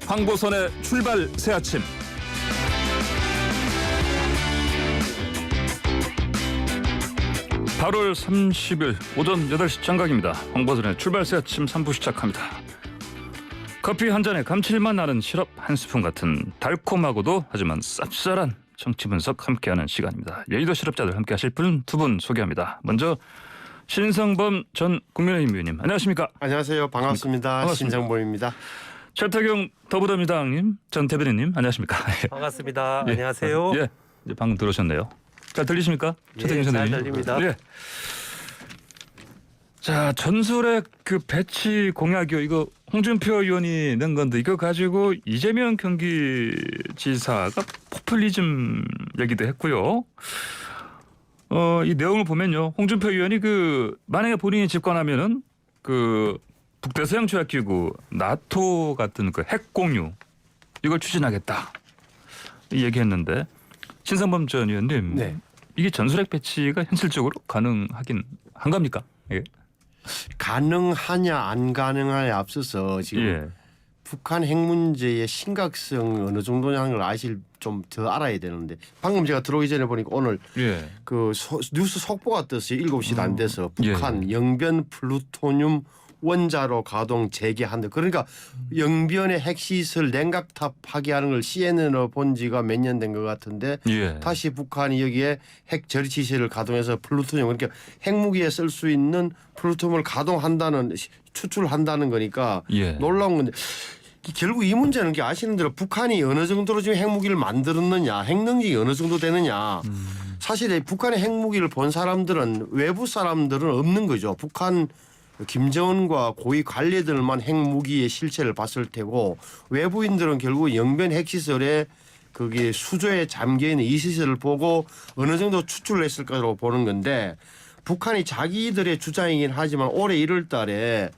황보선의 출발 새아침. (8월 30일) 오전 8시 정각입니다. 황보선의 출발 새아침 3부 시작합니다. 커피 한 잔에 감칠맛 나는 시럽 한 스푼 같은 달콤하고도 하지만 쌉쌀한 정치 분석 함께하는 시간입니다. 여의도 실업자들 함께하실 분 두 분 소개합니다. 먼저 신성범 전 국민의힘 의원님, 안녕하십니까? 안녕하세요. 반갑습니다. 신성범입니다. 최태경 더불어민주당님 전 대변인님, 안녕하십니까? 반갑습니다. 예. 안녕하세요. 예, 이제 방금 들으셨네요. 잘 들리십니까? 최태경 예, 잘 선생님. 들립니다. 예. 자, 전술핵 그 배치 공약이요. 이거 홍준표 의원이 낸 건데 이거 가지고 이재명 경기지사가 포퓰리즘 얘기도 했고요. 이 내용을 보면요, 홍준표 의원이 만약에 본인이 집권하면은 북대서양 조약기구 나토 같은 핵 공유 이걸 추진하겠다 이 얘기했는데, 신성범 전 의원님, 네. 이게 전술핵 배치가 현실적으로 가능하긴 한 겁니까? 예. 가능하냐 안 가능하냐에 앞서서 지금 예. 북한 핵 문제의 심각성 어느 정도냐는 걸 좀 더 알아야 되는데, 방금 제가 들어오기 전에 보니까 오늘 예. 뉴스 속보가 떴어요. 7시도 안 돼서 북한 예. 영변 플루토늄 원자로 가동 재개한다. 그러니까 영변의 핵시설 냉각탑 파괴하는 걸 CNN으로 본 지가 몇 년 된 것 같은데, 예. 다시 다시 북한이 여기에 핵 저리 시설을 가동해서 플루토늄, 그러니까 핵무기에 쓸 수 있는 플루토늄을 추출한다는 거니까 예. 놀라운 건데, 결국 이 문제는 게 아시는 대로 북한이 어느 정도로 지금 핵무기를 만들었느냐, 핵능력이 어느 정도 되느냐. 사실 북한의 핵무기를 본 사람들은, 외부 사람들은 없는 거죠. 북한 김정은과 고위 관리들만 핵무기의 실체를 봤을 테고, 외부인들은 결국 영변 핵시설에 거기에 수조에 잠겨 있는 이 시설을 보고 어느 정도 추출을 했을 거라고 보는 건데, 북한이 자기들의 주장이긴 하지만 올해 1월 달에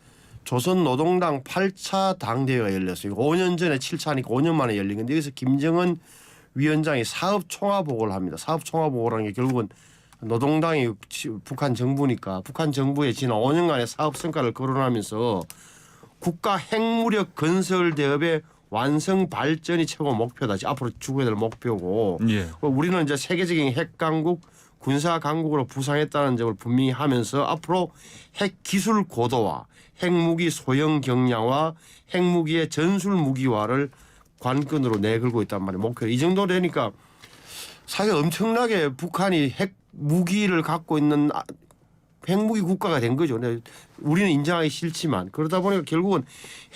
조선노동당 8차 당대회가 열렸어요. 5년 전에 7차니까 5년 만에 열린 건데, 여기서 김정은 위원장이 사업총화보고를 합니다. 사업총화보고라는 게 결국은 노동당이 북한 정부니까 북한 정부의 지난 5년간의 사업 성과를 거론하면서 국가 핵무력 건설 대업의 완성 발전이 최고 목표다. 앞으로 추구해야 될 목표고, 예. 우리는 이제 세계적인 핵 강국, 군사 강국으로 부상했다는 점을 분명히 하면서 앞으로 핵 기술 고도화, 핵무기 소형 경량화, 핵무기의 전술 무기화를 관건으로 내걸고 있단 말이에요. 목표. 이 정도 되니까 사실 엄청나게 북한이 핵 무기를 갖고 있는 핵무기 국가가 된 거죠. 근데 우리는 인정하기 싫지만, 그러다 보니까 결국은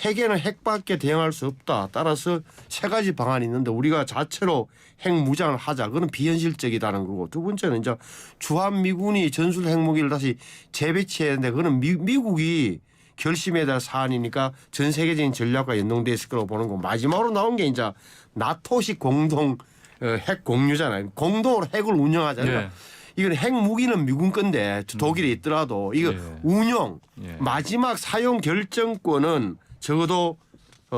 핵에는 핵밖에 대응할 수 없다. 따라서 세 가지 방안이 있는데, 우리가 자체로 핵 무장을 하자. 그건 비현실적이다는 거고, 두 번째는 이제 주한미군이 전술 핵무기를 다시 재배치해야 하는데, 그거는 미국이 결심해야 될 사안이니까 전 세계적인 전략과 연동돼 있을 거라고 보는 거고, 마지막으로 나온 게 이제 나토식 공동 핵 공유잖아요. 공동으로 핵을 운영하잖아요. 예. 이건 핵무기는 미군 건데 독일에 있더라도 이거 예. 운영, 예. 마지막 사용 결정권은 적어도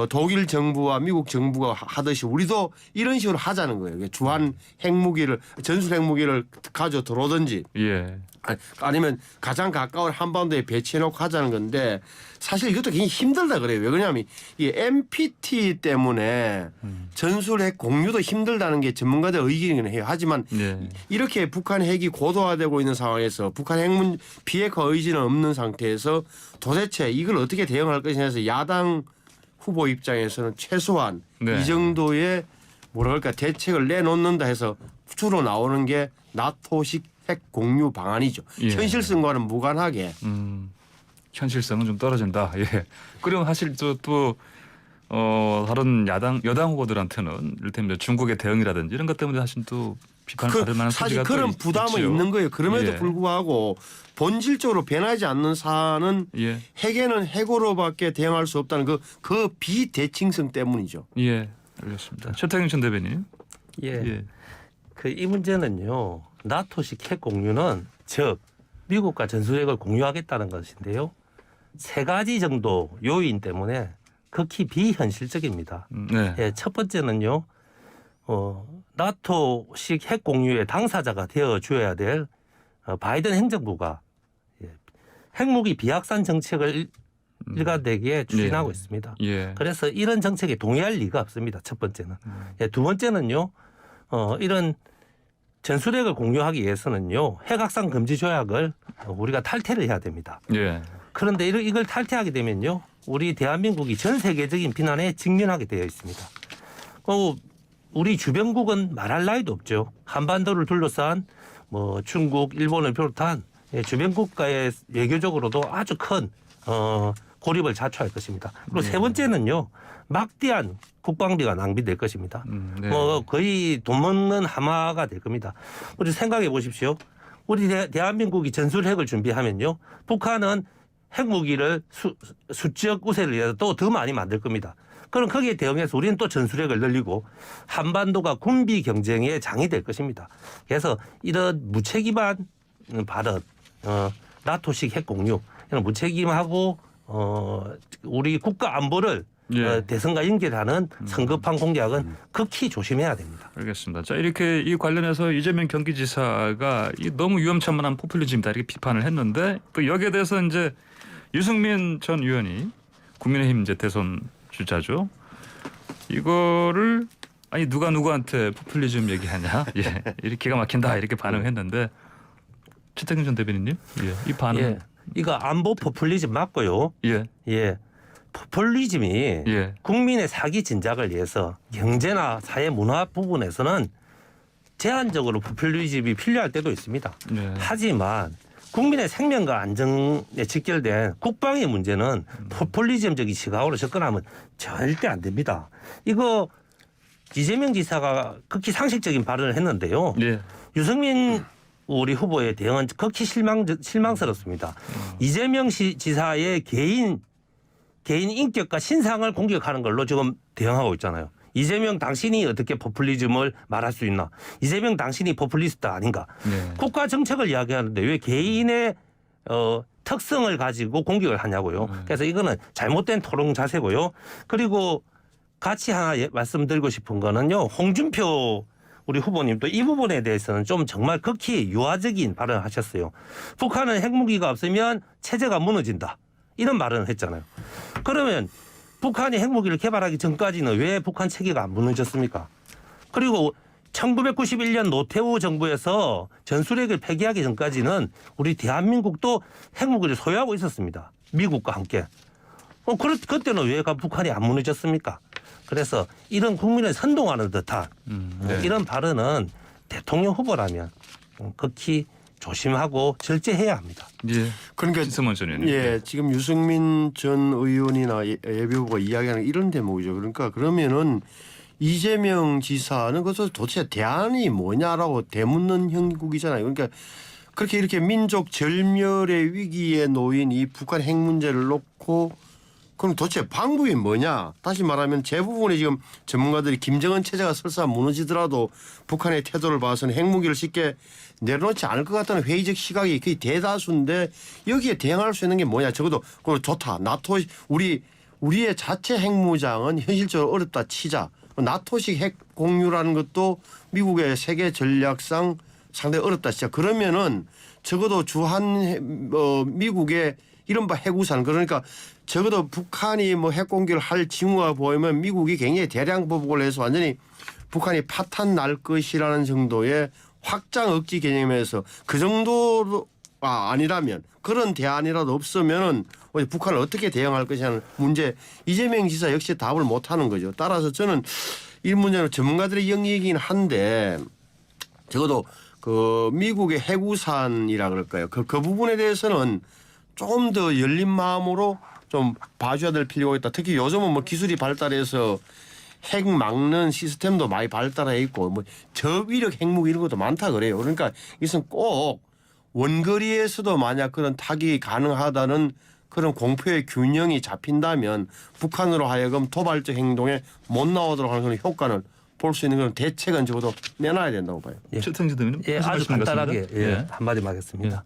독일 정부와 미국 정부가 하듯이 우리도 이런 식으로 하자는 거예요. 주한 핵무기를, 전술 핵무기를 가져 들어오든지, 예. 아니면 가장 가까운 한반도에 배치해놓고 하자는 건데, 사실 이것도 굉장히 힘들다 그래요. 왜 그러냐면 이 NPT 때문에 전술 핵 공유도 힘들다는 게 전문가들 의견이긴 해요. 하지만 예. 이렇게 북한 핵이 고도화되고 있는 상황에서 북한 핵 비핵화 의지는 없는 상태에서 도대체 이걸 어떻게 대응할 것이냐 해서 야당 후보 입장에서는 최소한 네. 이 정도의 뭐랄까 대책을 내놓는다 해서 주로 나오는 게 나토식 핵 공유 방안이죠. 예. 현실성과는 무관하게. 현실성은 좀 떨어진다. 예. 그럼 사실 다른 여당 후보들한테는 이를테면 중국의 대응이라든지 이런 것 때문에 사실 또 비판을 받을 만한 사실 소지가 그런 또 부담은 있지요. 있는 거예요. 그럼에도 예. 불구하고 본질적으로 변하지 않는 사안은 예. 핵에는 핵으로밖에 대응할 수 없다는 그 비대칭성 때문이죠. 예. 알겠습니다. 최태경 전 대변인. 예. 예. 이 문제는요. 나토식 핵 공유는 즉 미국과 전술핵을 공유하겠다는 것인데요. 세 가지 정도 요인 때문에 극히 비현실적입니다. 네. 예, 첫 번째는요. 나토식 핵 공유의 당사자가 되어 줘야 될 바이든 행정부가 핵무기 비확산 정책을 일관되게 추진하고 있습니다. 예. 그래서 이런 정책에 동의할 리가 없습니다. 첫 번째는. 예, 두 번째는요. 이런 전술핵을 공유하기 위해서는요. 핵확산 금지 조약을 우리가 탈퇴를 해야 됩니다. 예. 그런데 이걸 탈퇴하게 되면요. 우리 대한민국이 전 세계적인 비난에 직면하게 되어 있습니다. 우리 주변국은 말할 나위도 없죠. 한반도를 둘러싼 뭐 중국, 일본을 비롯한 주변 국가의 외교적으로도 아주 큰 고립을 자초할 것입니다. 그리고 세 번째는요. 막대한 국방비가 낭비될 것입니다. 네. 거의 돈 먹는 하마가 될 겁니다. 우리 생각해 보십시오. 우리 대한민국이 전술핵을 준비하면요. 북한은 핵무기를 수적 우세를 위해서 또 더 많이 만들 겁니다. 그럼 거기에 대응해서 우리는 또 전술핵을 늘리고 한반도가 군비 경쟁의 장이 될 것입니다. 그래서 이런 무책임한 발언, 나토식 핵 공유, 이런 무책임하고 우리 국가 안보를 대선과 연결하는 성급한 공약은 극히 조심해야 됩니다. 알겠습니다. 자, 이렇게 이 관련해서 이재명 경기지사가 이 너무 위험천만한 포퓰리즘이다 이렇게 비판을 했는데 또 여기에 대해서 이제 유승민 전 의원이 국민의힘 이제 대선 주자죠. 이거를 아니 누가 누구한테 포퓰리즘 얘기하냐? 예, 이렇게 기가 막힌다 이렇게 반응했는데 최태경 전 대변인님, 이 반응. 예, 이거 안보 포퓰리즘 맞고요. 예. 예. 포퓰리즘이 예. 국민의 사기 진작을 위해서 경제나 사회 문화 부분에서는 제한적으로 포퓰리즘이 필요할 때도 있습니다. 예. 하지만 국민의 생명과 안전에 직결된 국방의 문제는 포퓰리즘적인 시각으로 접근하면 절대 안 됩니다. 이거 이재명 지사가 극히 상식적인 발언을 했는데요. 예. 유승민 우리 후보의 대응은 극히 실망스럽습니다. 이재명 지사의 개인 인격과 신상을 공격하는 걸로 지금 대응하고 있잖아요. 이재명 당신이 어떻게 포퓰리즘을 말할 수 있나? 이재명 당신이 포퓰리스트 아닌가? 네. 국가 정책을 이야기하는데 왜 개인의 특성을 가지고 공격을 하냐고요. 그래서 이거는 잘못된 토론 자세고요. 그리고 같이 하나 말씀드리고 싶은 거는요. 홍준표 우리 후보님도 이 부분에 대해서는 좀 정말 극히 유화적인 발언을 하셨어요. 북한은 핵무기가 없으면 체제가 무너진다. 이런 발언을 했잖아요. 그러면 북한이 핵무기를 개발하기 전까지는 왜 북한 체계가 안 무너졌습니까? 그리고 1991년 노태우 정부에서 전술핵을 폐기하기 전까지는 우리 대한민국도 핵무기를 소유하고 있었습니다. 미국과 함께. 그때는 왜 북한이 안 무너졌습니까? 그래서 이런 국민을 선동하는 듯한 네. 이런 발언은 대통령 후보라면 극히 조심하고 절제해야 합니다. 예. 그러니까 신성원 전 의원님. 예, 지금 유승민 전 의원이나 예비 후보가 이야기하는 이런 대목이죠. 그러니까 그러면은 이재명 지사는 그래서 도대체 대안이 뭐냐라고 되묻는 형국이잖아요. 그러니까 그렇게 이렇게 민족 절멸의 위기에 놓인 이 북한 핵 문제를 놓고 그럼 도대체 방법이 뭐냐? 다시 말하면 대부분의 지금 전문가들이 김정은 체제가 설사 무너지더라도 북한의 태도를 봐서는 핵무기를 쉽게 내려놓지 않을 것 같다는 회의적 시각이 거의 대다수인데 여기에 대응할 수 있는 게 뭐냐? 적어도 그거 좋다. 나토 우리의 자체 핵무장은 현실적으로 어렵다 치자. 나토식 핵 공유라는 것도 미국의 세계 전략상 상당히 어렵다 치자. 그러면은 적어도 주한 미국의 이른바 핵우산 그러니까 적어도 북한이 뭐 핵공격을 할 징후가 보이면 미국이 굉장히 대량 보복을 해서 완전히 북한이 파탄 날 것이라는 정도의 확장 억지 개념에서 그 정도가 아니라면 그런 대안이라도 없으면은 북한을 어떻게 대응할 것이냐는 문제 이재명 지사 역시 답을 못하는 거죠. 따라서 저는 이 문제는 전문가들의 영역이긴 한데 적어도 그 미국의 핵우산이라 그럴까요? 그 부분에 대해서는 좀 더 열린 마음으로 좀 봐줘야 될 필요가 있다. 특히 요즘은 뭐 기술이 발달해서 핵 막는 시스템도 많이 발달해 있고 뭐 저위력 핵무기 이런 것도 많다 그래요. 그러니까 이것은 꼭 원거리에서도 만약 그런 타격이 가능하다는 그런 공표의 균형이 잡힌다면 북한으로 하여금 도발적 행동에 못 나오도록 하는 그런 효과는 볼 수 있는 그런 대책은 적어도 내놔야 된다고 봐요. 예. 최태경 대변인. 예, 아주 간단하게 한마디만 하겠습니다.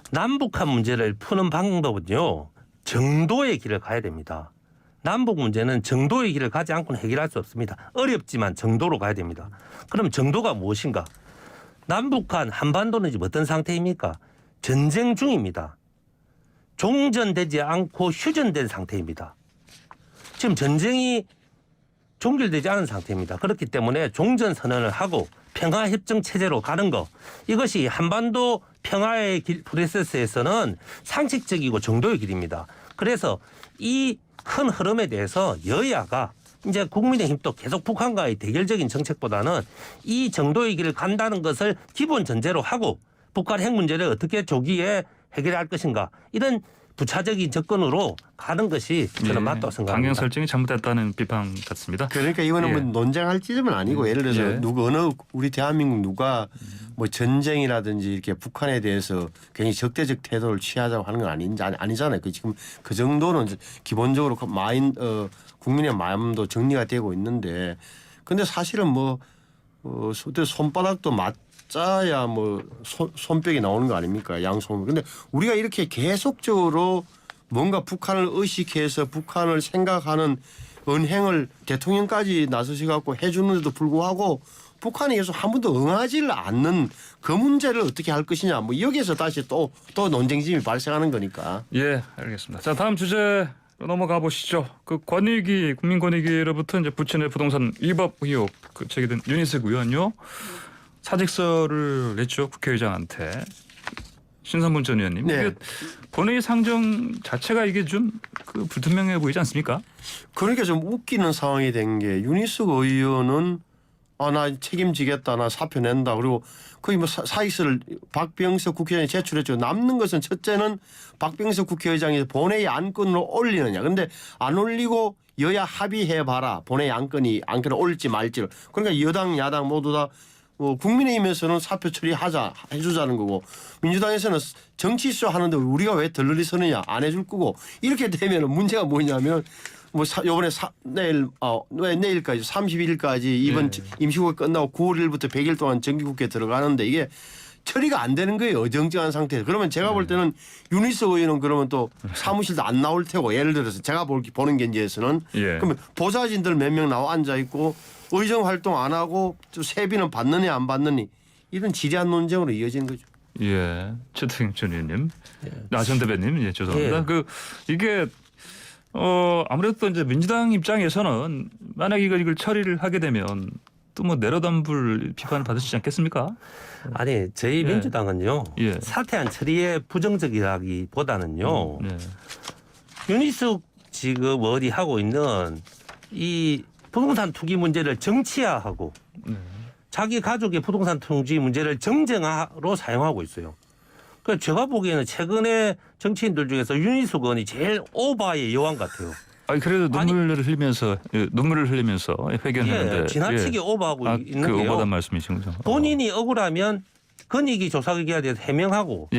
남북한 문제를 푸는 방법은요. 정도의 길을 가야 됩니다. 남북 문제는 정도의 길을 가지 않고는 해결할 수 없습니다. 어렵지만 정도로 가야 됩니다. 그럼 정도가 무엇인가? 남북한 한반도는 지금 어떤 상태입니까? 전쟁 중입니다. 종전되지 않고 휴전된 상태입니다. 지금 전쟁이 종결되지 않은 상태입니다. 그렇기 때문에 종전선언을 하고 평화협정 체제로 가는 거, 이것이 한반도 평화의 프로세스에서는 상식적이고 정도의 길입니다. 그래서 이 큰 흐름에 대해서 여야가 이제 국민의힘도 계속 북한과의 대결적인 정책보다는 이 정도의 길을 간다는 것을 기본 전제로 하고 북한 핵 문제를 어떻게 조기에 해결할 것인가, 이런 부차적인 접근으로 가는 것이 저는 맞다고 생각합니다. 방향 설정이 잘못됐다는 비판 같습니다. 그러니까 이거는 뭐 논쟁할 지점은 아니고 예를 들어서 누구 어느 우리 대한민국 누가 뭐 전쟁이라든지 이렇게 북한에 대해서 굉장히 적대적 태도를 취하자고 하는 건 아니잖아요. 그 지금 그 정도는 기본적으로 국민의 마음도 정리가 되고 있는데, 근데 사실은 뭐 손바닥도 맞자야 뭐 손뼉이 나오는 거 아닙니까? 양손. 근데 우리가 이렇게 계속적으로 뭔가 북한을 의식해서 북한을 생각하는 언행을 대통령까지 나서셔 갖고 해주는데도 불구하고 북한이 계속 한 번도 응하지를 않는 그 문제를 어떻게 할 것이냐, 뭐 여기에서 다시 또 논쟁심이 발생하는 거니까. 예, 알겠습니다. 자, 다음 주제 넘어가 보시죠. 그 국민권익위로부터 이제 부친의 부동산 위법 의혹 제기된 윤희석 의원요, 사직서를 냈죠, 국회의장한테. 신선문 전 의원님. 네. 이게 본회의 상정 자체가 이게 좀 그 불투명해 보이지 않습니까? 그러니까 좀 웃기는 상황이 된 게, 윤희석 의원은 나 책임지겠다, 나 사표 낸다, 그리고 거의 뭐 사익서를 박병석 국회의장이 제출했죠. 남는 것은 첫째는 박병석 국회의장이 본회의 안건으로 올리느냐. 근데 안 올리고 여야 합의해봐라, 본회의 안건을 올릴지 말지를. 그러니까 여당 야당 모두 다 국민의힘에서는 사표 처리하자 해주자는 거고, 민주당에서는 정치 이슈 하는데 우리가 왜 덜러리 서느냐, 안 해줄 거고. 이렇게 되면 문제가 뭐냐면 뭐 요번에 내일까지 31일까지 이번 임시국회 끝나고 9월 1일부터 100일 동안 정기국회 들어가는데 이게 처리가 안 되는 거예요. 어정쩡한 상태에서. 그러면 제가 볼 때는 윤희석 의원은 그러면 또 사무실도 안 나올 테고, 예를 들어서 제가 보는 견지에서는 그러면 보좌진들 몇 명 나와 앉아 있고 의정 활동 안 하고 세비는 받느냐 안 받느니, 이런 지리한 논쟁으로 이어진 거죠. 예, 최태경 전 의원님, 전 대변님, 예, 죄송합니다. 이게 아무래도 이제 민주당 입장에서는 만약 이걸 처리를 하게 되면 또 뭐 내로남불 비판을 받으시지 않겠습니까? 아니, 저희 민주당은요, 사퇴안 처리에 부정적이라기보다는요, 윤희석 지금 하고 있는 이 부동산 투기 문제를 정치화하고 자기 가족의 부동산 투기 문제를 정쟁화로 사용하고 있어요. 그러니까 제가 보기에는 최근에 정치인들 중에서 윤희석 의원이 제일 오바의 여왕 같아요. 아니 그래도 눈물을 흘리면서 회견했는데 지나치게 오바하고 있는 그 게요. 오바단 말씀이신 거죠? 본인이 억울하면 건익위 조사기관에 대해서 해명하고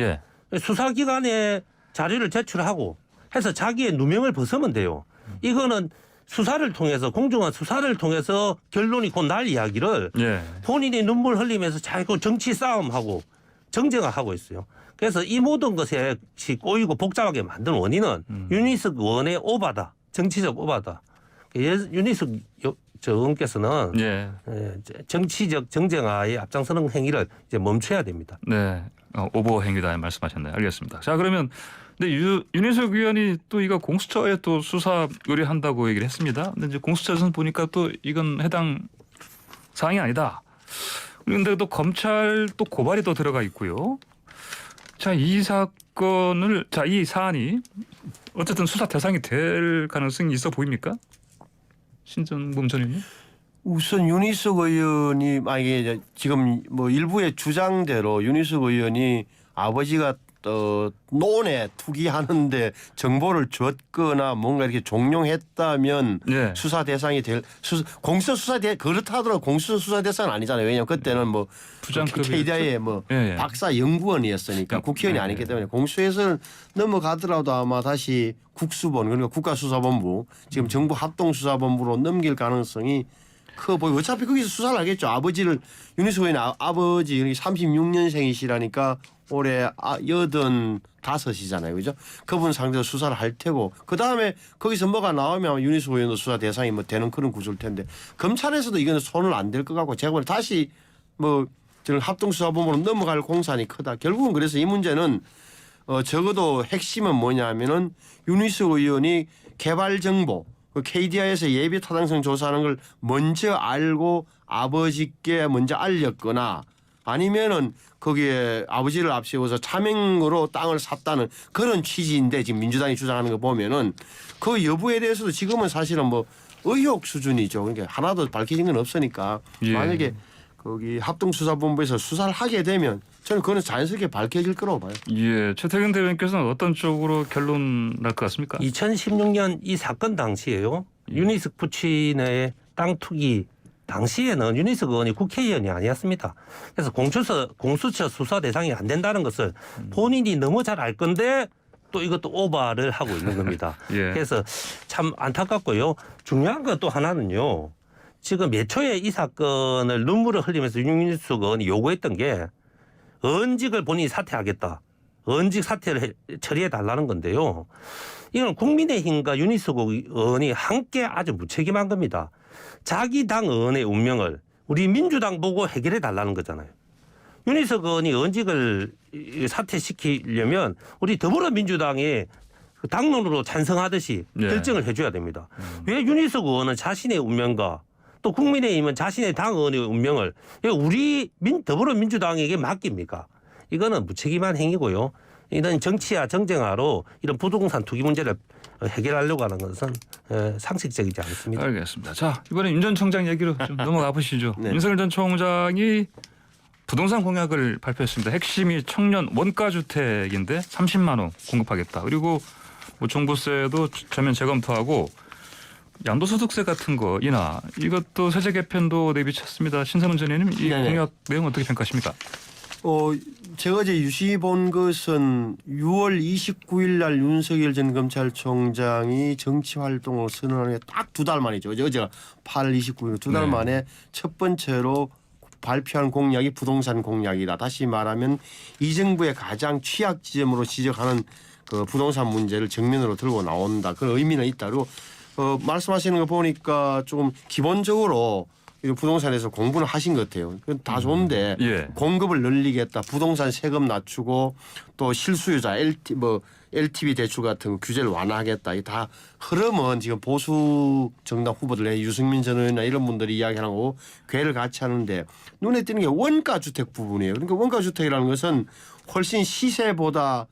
수사기관에 자료를 제출하고 해서 자기의 누명을 벗으면 돼요. 이거는 수사를 통해서, 공정한 수사를 통해서 결론이 곧 날 이야기를 본인이 눈물 흘리면서 자꾸 정치 싸움하고 정쟁화하고 있어요. 그래서 이 모든 것에 꼬이고 복잡하게 만든 원인은 윤희석 의원의 오바다. 정치적 오바다. 윤희석 의원께서는 정치적 정쟁화에 앞장서는 행위를 이제 멈춰야 됩니다. 네, 오버 행위다 말씀하셨네요. 알겠습니다. 자, 그러면 근데 윤희석 의원이 또 이거 공수처에 또 수사 의뢰한다고 얘기를 했습니다. 근데 이제 공수처에서는 보니까 또 이건 해당 사항이 아니다. 그런데 또 검찰 또 고발이 또 들어가 있고요. 자, 이 사안이 어쨌든 수사 대상이 될 가능성이 있어 보입니까? 신정범 전 의원님? 우선 윤희석 의원이 만약에 지금 뭐 일부의 주장대로 윤희석 의원이 아버지가 논에 투기하는데 정보를 줬거나 뭔가 이렇게 종용했다면 수사 대상이 될 공수처 수사 그렇다 하더라도 공수처 수사 대상은 아니잖아요. 왜냐하면 그때는 뭐 KDI의 뭐 박사 연구원이었으니까 국회의원이 아니기 때문에 공수처에서는 넘어가더라도 아마 다시 국수본, 그러니까 국가수사본부, 지금 정부 합동수사본부로 넘길 가능성이 커 보이고, 어차피 거기서 수사를 하겠죠. 윤희석 의원의 아버지 36년생이시라니까 올해 85이잖아요. 그죠? 그분 상대로 수사를 할 테고, 그 다음에 거기서 뭐가 나오면 윤희석 의원도 수사 대상이 뭐 되는 그런 구조일 텐데, 검찰에서도 이거는 손을 안 댈 것 같고, 제가 보기엔 다시 뭐 합동수사본부로 넘어갈 공산이 크다. 결국은 그래서 이 문제는 적어도 핵심은 뭐냐면은 윤희숙 의원이 개발 정보 그 KDI에서 예비 타당성 조사하는 걸 먼저 알고 아버지께 먼저 알렸거나 아니면은 거기에 아버지를 앞세워서 차명으로 땅을 샀다는 그런 취지인데 지금 민주당이 주장하는 거 보면은 그 여부에 대해서도 지금은 사실은 뭐 의혹 수준이죠. 그러니까 하나도 밝혀진 건 없으니까 예. 만약에 거기 합동수사본부에서 수사를 하게 되면 저는 그거는 자연스럽게 밝혀질 거라고 봐요. 예, 최태근 대변인께서는 어떤 쪽으로 결론 날 것 같습니까? 2016년 이 사건 당시에요. 윤희숙 부친의 땅 투기 당시에는 윤희숙 의원이 국회의원이 아니었습니다. 그래서 공수처 수사 대상이 안 된다는 것을 본인이 너무 잘 알 건데 또 이것도 오바를 하고 있는 겁니다. 예. 그래서 참 안타깝고요. 중요한 것 또 하나는요. 지금 예초에 이 사건을 눈물을 흘리면서 윤희숙 의원이 요구했던 게 언직을 본인이 사퇴하겠다. 언직 사퇴를 처리해 달라는 건데요. 이건 국민의힘과 윤희숙 의원이 함께 아주 무책임한 겁니다. 자기 당 의원의 운명을 우리 민주당 보고 해결해 달라는 거잖아요. 윤희숙 의원이 언직을 사퇴시키려면 우리 더불어민주당의 당론으로 찬성하듯이 네. 결정을 해줘야 됩니다. 왜 윤희숙 의원은 자신의 운명과 또 국민의힘은 자신의 당 의원의 운명을 왜 우리 더불어민주당에게 맡깁니까? 이거는 무책임한 행위고요. 이런 정치와 정쟁화로 이런 부동산 투기 문제를 해결하려고 하는 것은 상식적이지 않습니다. 알겠습니다. 자, 이번에 윤 전 총장 얘기로 좀 넘어가 보시죠. 네. 윤석열 전 총장이 부동산 공약을 발표했습니다. 핵심이 청년 원가 주택인데 30만 원 공급하겠다. 그리고 뭐 종부세도 전면 재검토하고 양도소득세 같은 거 인하 이것도 세제 개편도 내비쳤습니다. 신선훈 전 의원님 이 네네. 공약 내용 어떻게 평가하십니까? 제가 이제 유심히 본 것은 6월 29일 날 윤석열 전 검찰총장이 정치 활동을 선언하는 게 딱 2달 만이죠. 어제가 8월 29일 2달 네. 만에 첫 번째로 발표한 공약이 부동산 공약이다. 다시 말하면 이 정부의 가장 취약 지점으로 지적하는 그 부동산 문제를 정면으로 들고 나온다. 그런 의미는 있다. 그리고 말씀하시는 거 보니까 조금 기본적으로 이 부동산에서 공부는 하신 것 같아요. 그건 다 좋은데 예. 공급을 늘리겠다. 부동산 세금 낮추고 또 실수요자 LTV 대출 같은 거 규제를 완화하겠다. 이 다 흐름은 지금 보수 정당 후보들 유승민 전 의원이나 이런 분들이 이야기하는 거고 괴를 같이 하는데 눈에 띄는 게 원가 주택 부분이에요. 그러니까 원가 주택이라는 것은 훨씬 시가보다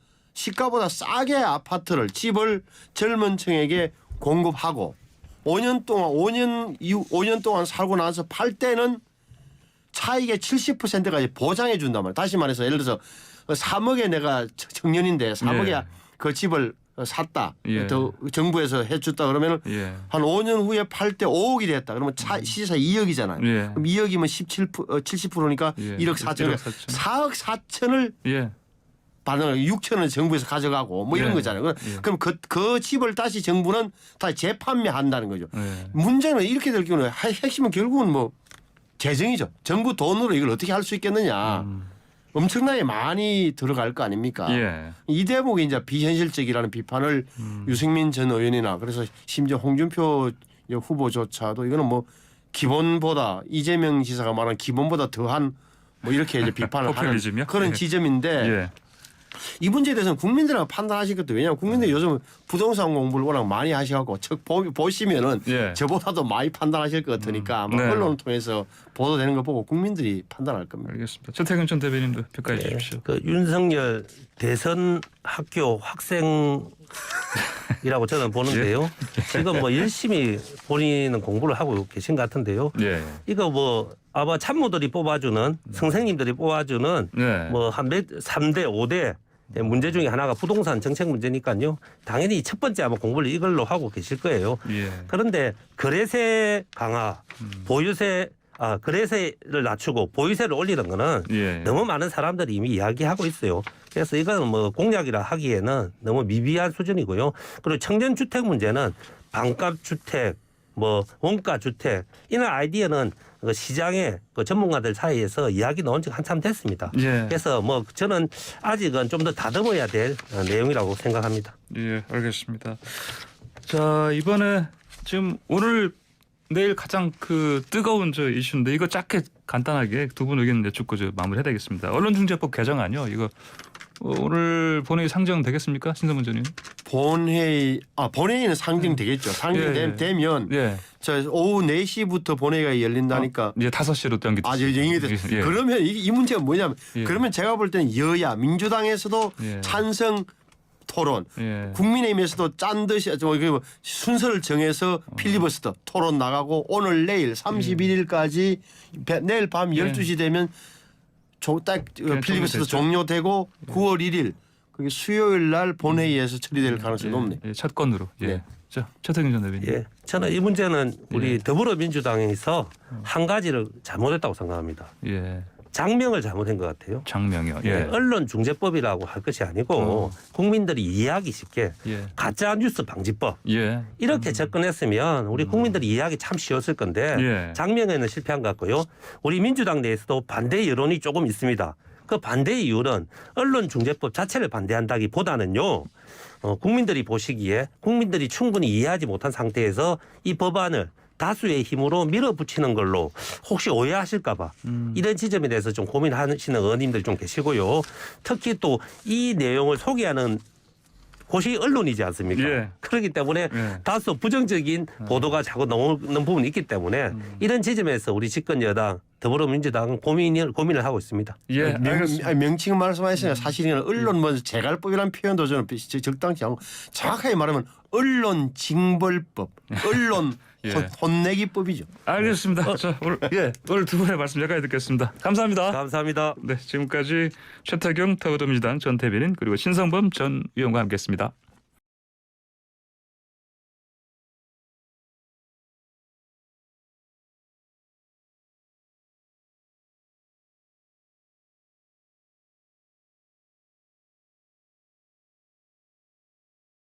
싸게 아파트를 집을 젊은 층에게 공급하고 5년 동안 살고 나서 팔 때는 차익의 70%까지 보장해 준단 말이에요. 다시 말해서 예를 들어서 3억에 내가 청년인데 3억에 예. 그 집을 샀다. 예. 더 정부에서 해줬다 그러면 예. 한 5년 후에 팔 때 5억이 됐다. 그러면 시세가 2억이잖아요. 예. 그럼 2억이면 70%니까 예. 1억 4천. 1억 4천. 4억 4천을 예. 받는 6천을 정부에서 가져가고 뭐 이런 예. 거잖아요. 예. 그럼 그 집을 다시 정부는 다시 재판매한다는 거죠. 예. 문제는 이렇게 될 경우는 핵심은 결국은 뭐 재정이죠. 정부 돈으로 이걸 어떻게 할 수 있겠느냐. 엄청나게 많이 들어갈 거 아닙니까? 예. 이 대목이 이제 비현실적이라는 비판을 유승민 전 의원이나 그래서 심지어 홍준표 후보조차도 이거는 뭐 기본보다 이재명 지사가 말한 기본보다 더한 뭐 이렇게 이제 비판을 하는 포퓰리즘이요? 그런 예. 지점인데 예. 이 문제에 대해서는 국민들하고 판단하실 것도 왜냐하면 국민들이 요즘 부동산 공부를 워낙 많이 하셔갖고 보시면은 예. 저보다도 많이 판단하실 것 같으니까 아마 네. 언론을 통해서 보도되는 거 보고 국민들이 판단할 겁니다. 알겠습니다. 최태근 전 대변인도 평가해 주십시오. 그 윤석열 대선 학교 학생이라고 저는 보는데요. 지금 뭐 열심히 본인은 공부를 하고 계신 것 같은데요. 예. 이거 뭐 아마 참모들이 뽑아주는 선생님들이 뽑아주는 네. 뭐 한 3대 5대 문제 중에 하나가 부동산 정책 문제니까요. 당연히 첫 번째 아마 공부를 이걸로 하고 계실 거예요. 예. 그런데 거래세 강화, 거래세를 낮추고 보유세를 올리는 거는 예. 너무 많은 사람들이 이미 이야기하고 있어요. 그래서 이건 뭐 공약이라 하기에는 너무 미비한 수준이고요. 그리고 청년주택 문제는 반값주택, 뭐 원가주택 이런 아이디어는 그 시장의 그 전문가들 사이에서 이야기 나온 지 한참 됐습니다. 예. 그래서 뭐 저는 아직은 좀 더 다듬어야 될 내용이라고 생각합니다. 예, 알겠습니다. 자, 이번에 지금 오늘 내일 가장 그 뜨거운 저 이슈인데 이거 짧게 간단하게 두 분 의견 내쫓고 저 마무리해야 되겠습니다. 언론중재법 개정안요. 이거 오늘 본회의 상정되겠습니까, 신성문 전 의원? 본회의는 상정되겠죠. 상정되면 예. 자, 오후 4시부터 본회의가 열린다니까. 이제 5시로 연기됐습니다. 연기됐어요. 예. 그러면 이 문제가 뭐냐면 예. 그러면 제가 볼 때는 여야 민주당에서도 예. 찬성 토론, 예. 국민의힘에서도 짠 듯이 순서를 정해서 필리버스터 토론 나가고 오늘 내일 31일까지 내일 밤 12시 되면 딱 필리버스터 종료되고 9월 1일 그게 수요일 날 본회의에서 처리될 가능성이 높네요. 예, 첫 건으로. 예. 네. 자, 최태경 전 대변인. 예, 저는 이 문제는 우리 예. 더불어민주당에서 한 가지를 잘못했다고 생각합니다. 예. 장명을 잘못한 것 같아요. 장명이요. 예, 예. 언론중재법이라고 할 것이 아니고 국민들이 이해하기 쉽게 예. 가짜 뉴스 방지법 예. 이렇게 접근했으면 우리 국민들이 이해하기 참 쉬웠을 건데 예. 장명에는 실패한 것 같고요. 우리 민주당 내에서도 반대 여론이 조금 있습니다. 그 반대의 이유는 언론중재법 자체를 반대한다기보다는요. 국민들이 보시기에 국민들이 충분히 이해하지 못한 상태에서 이 법안을 다수의 힘으로 밀어붙이는 걸로 혹시 오해하실까 봐 이런 지점에 대해서 좀 고민하시는 의원님들 좀 계시고요. 특히 또 이 내용을 소개하는 곳이 언론이지 않습니까? 예. 그렇기 때문에 예. 다소 부정적인 보도가 자꾸 나오는 부분이 있기 때문에 이런 지점에서 우리 집권 여당 더불어민주당은 고민을 하고 있습니다. 예. 알겠습니다. 명칭 말씀하셨으니까 사실은 언론 뭐 재갈법이라는 표현도 저는 적당치 않고 정확하게 말하면 언론 징벌법, 언론 예. 혼내기법이죠. 알겠습니다. 자, 오늘 두 분의 말씀 여기까지 듣겠습니다. 감사합니다. 감사합니다. 네, 지금까지 최태경 더불어민주당 전 대변인 그리고 신성범 전 의원과 함께했습니다.